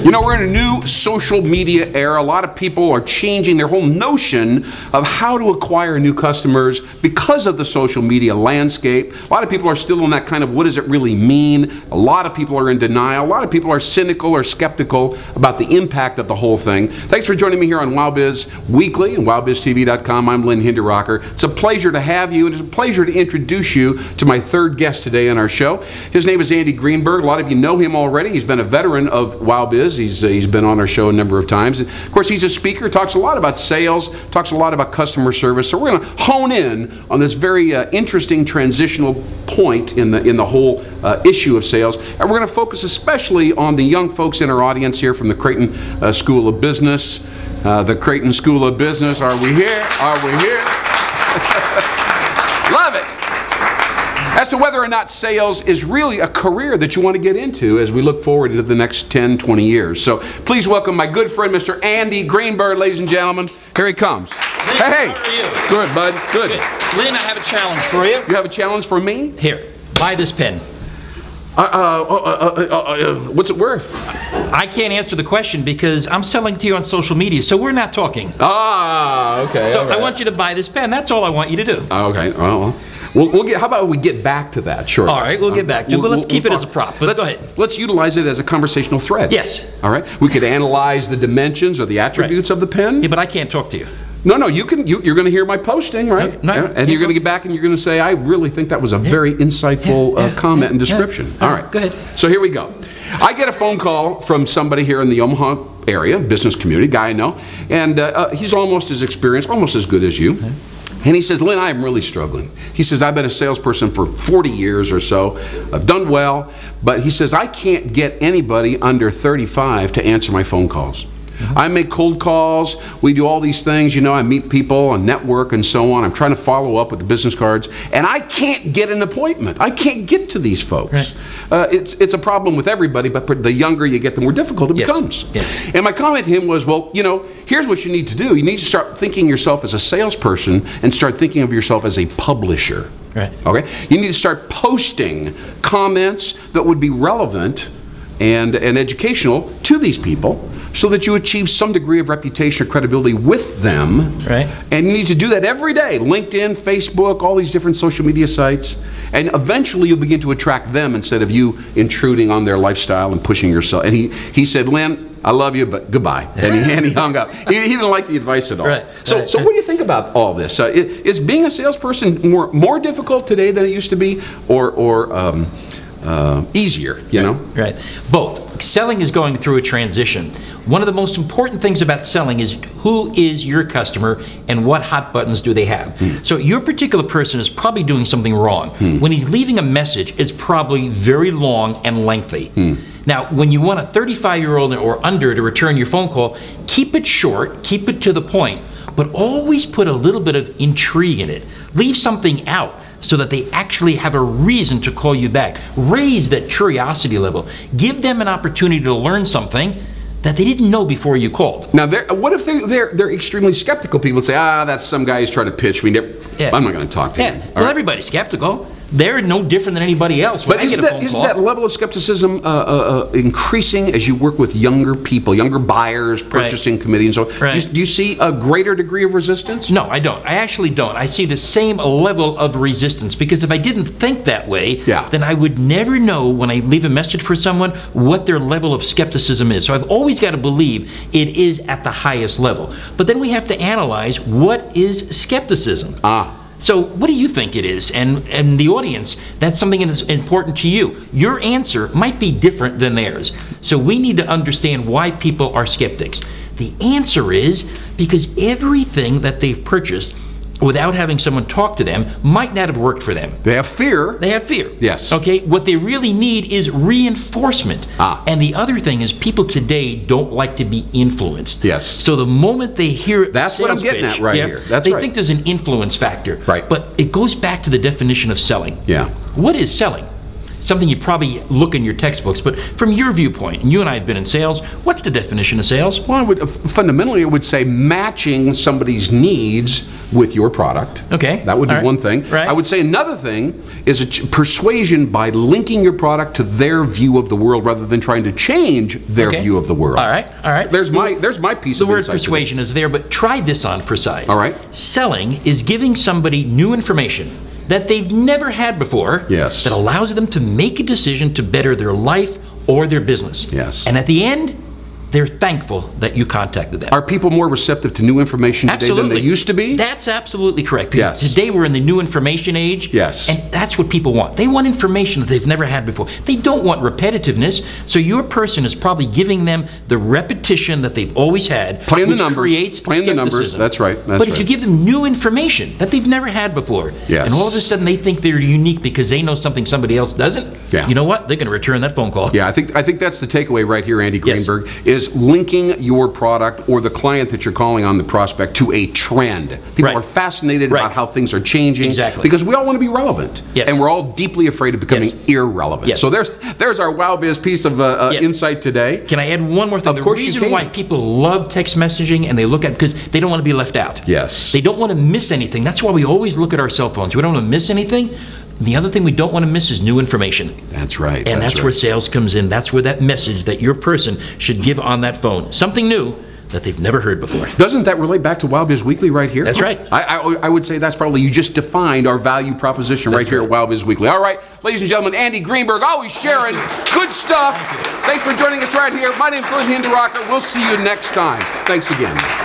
You know, we're in a new social media era. A lot of people are changing their whole notion of how to acquire new customers because of the social media landscape. A lot of people are still in that kind of, what does it really mean? A lot of people are in denial. A lot of people are cynical or skeptical about the impact of the whole thing. Thanks for joining me here on WOWBIZ Weekly and WOWBIZTV.com. I'm Lynn Hinderaker. It's a pleasure to have you, and it's a pleasure to introduce you to my third guest today on our show. His name is Andy Greenberg. A lot of you know him already. He's been a veteran of WOWBIZ. He's been on our show a number of times. And of course, he's a speaker, talks a lot about sales, talks a lot about customer service. So we're going to hone in on this very interesting transitional point in the whole issue of sales. And we're going to focus especially on the young folks in our audience here from the Creighton School of Business. The Creighton School of Business. Are we here? Are we here? Love it. As to whether or not sales is really a career that you want to get into as we look forward into the next 10, 20 years. So please welcome my good friend, Mr. Andy Greenberg, ladies and gentlemen. Here he comes. Lynn, hey. How are you? Good, bud. Good. Lynn, I have a challenge for you. You have a challenge for me? Here, buy this pen. What's it worth? I can't answer the question because I'm selling to you on social media, so we're not talking. Ah, okay. So right. I want you to buy this pen. That's all I want you to do. Okay. Well, we'll get. How about we get back to that? Sure. All right, we'll get back to it, but let's keep it as a prop. But go ahead. Let's utilize it as a conversational thread. Yes. All right. We could analyze the dimensions or the attributes of the pen. Yeah, but I can't talk to you. No, you can. You're going to hear my posting, right? No, and you're going to get back and you're going to say, I really think that was a very insightful comment and description. All right. Go ahead. So here we go. I get a phone call from somebody here in the Omaha area, business community, guy I know, and he's almost as experienced, almost as good as you. Okay. And he says, Lynn, I'm really struggling. He says, I've been a salesperson for 40 years or so. I've done well, but he says, I can't get anybody under 35 to answer my phone calls. I make cold calls, we do all these things, you know, I meet people and network and so on. I'm trying to follow up with the business cards, and I can't get an appointment. I can't get to these folks. Right. It's a problem with everybody, but the younger you get, the more difficult it becomes. Yes. And my comment to him was, well, you know, here's what you need to do. You need to start thinking yourself as a salesperson and start thinking of yourself as a publisher. Right. Okay? You need to start posting comments that would be relevant and educational to these people, so that you achieve some degree of reputation or credibility with them. Right. And you need to do that every day. LinkedIn, Facebook, all these different social media sites. And eventually you'll begin to attract them instead of you intruding on their lifestyle and pushing yourself. And he said, Lynn, I love you, but goodbye. And he hung up. He didn't like the advice at all. Right. So what do you think about all this? Is being a salesperson more difficult today than it used to be, or easier, you know? Right. Both. Selling is going through a transition. One of the most important things about selling is who is your customer and what hot buttons do they have. So your particular person is probably doing something wrong. When he's leaving a message, it's probably very long and lengthy. Now, when you want a 35-year-old or under to return your phone call, keep it short, keep it to the point, but always put a little bit of intrigue in it. Leave something out so that they actually have a reason to call you back. Raise that curiosity level. Give them an opportunity to learn something that they didn't know before you called. Now, what if they're extremely skeptical? People say, that's some guy who's trying to pitch me. I'm not going to talk to him. Well, everybody's skeptical. They're no different than anybody else. But isn't that level of skepticism increasing as you work with younger people, younger buyers, purchasing committee, and so on? Do you see a greater degree of resistance? No, I don't. I actually don't. I see the same level of resistance, because if I didn't think that way, then I would never know when I leave a message for someone what their level of skepticism is. So I've always got to believe it is at the highest level. But then we have to analyze, what is skepticism? So what do you think it is? And the audience, that's something that is important to you. Your answer might be different than theirs. So we need to understand why people are skeptics. The answer is because everything that they've purchased without having someone talk to them might not have worked for them. They have fear. They have fear. Yes. Okay, what they really need is reinforcement. And the other thing is, people today don't like to be influenced. Yes. So the moment they hear that's what I'm getting at right here. That's they think there's an influence factor. Right. But it goes back to the definition of selling. Yeah. What is selling? something you probably look in your textbooks, but from your viewpoint, and you and I have been in sales, what's the definition of sales? Well, fundamentally, it would say matching somebody's needs with your product. Okay. That would be one thing. Right. I would say another thing is persuasion by linking your product to their view of the world rather than trying to change their view of the world. All right, all right. There's my piece of the word insight persuasion is there, but try this on for size. All right. Selling is giving somebody new information that they've never had before. Yes. That allows them to make a decision to better their life or their business. Yes. And at the end, they're thankful that you contacted them. Are people more receptive to new information today than they used to be? That's absolutely correct. Because Yes. today we're in the new information age. Yes. And that's what people want. They want information that they've never had before. They don't want repetitiveness. So your person is probably giving them the repetition that they've always had. Playing the which numbers. creates Playing the numbers. skepticism. That's right. That's but if right. you give them new information that they've never had before, Yes. and all of a sudden they think they're unique because they know something somebody else doesn't, Yeah. you know what? They're going to return that phone call. Yeah, I think that's the takeaway right here, Andy Yes. Greenberg, is linking your product or the client that you're calling on, the prospect, to a trend. People Right. are fascinated Right. about how things are changing. Exactly. Because we all want to be relevant. Yes. And we're all deeply afraid of becoming Yes. irrelevant. Yes. So there's our WOWBIZ piece of Yes. insight today. Can I add one more thing? Of course you The reason can. why people love text messaging and they look at it because they don't want to be left out. Yes. They don't want to miss anything. That's why we always look at our cell phones. We don't want to miss anything. And the other thing we don't want to miss is new information. That's right. And that's where sales comes in. That's where that message that your person should give on that phone. Something new that they've never heard before. Doesn't that relate back to WOWBIZ Weekly right here? That's right. I would say that's probably, you just defined our value proposition right here at WOWBIZ Weekly. All right, ladies and gentlemen, Andy Greenberg, always sharing good stuff. Thanks for joining us right here. My name's Lynn Hinderaker. We'll see you next time. Thanks again.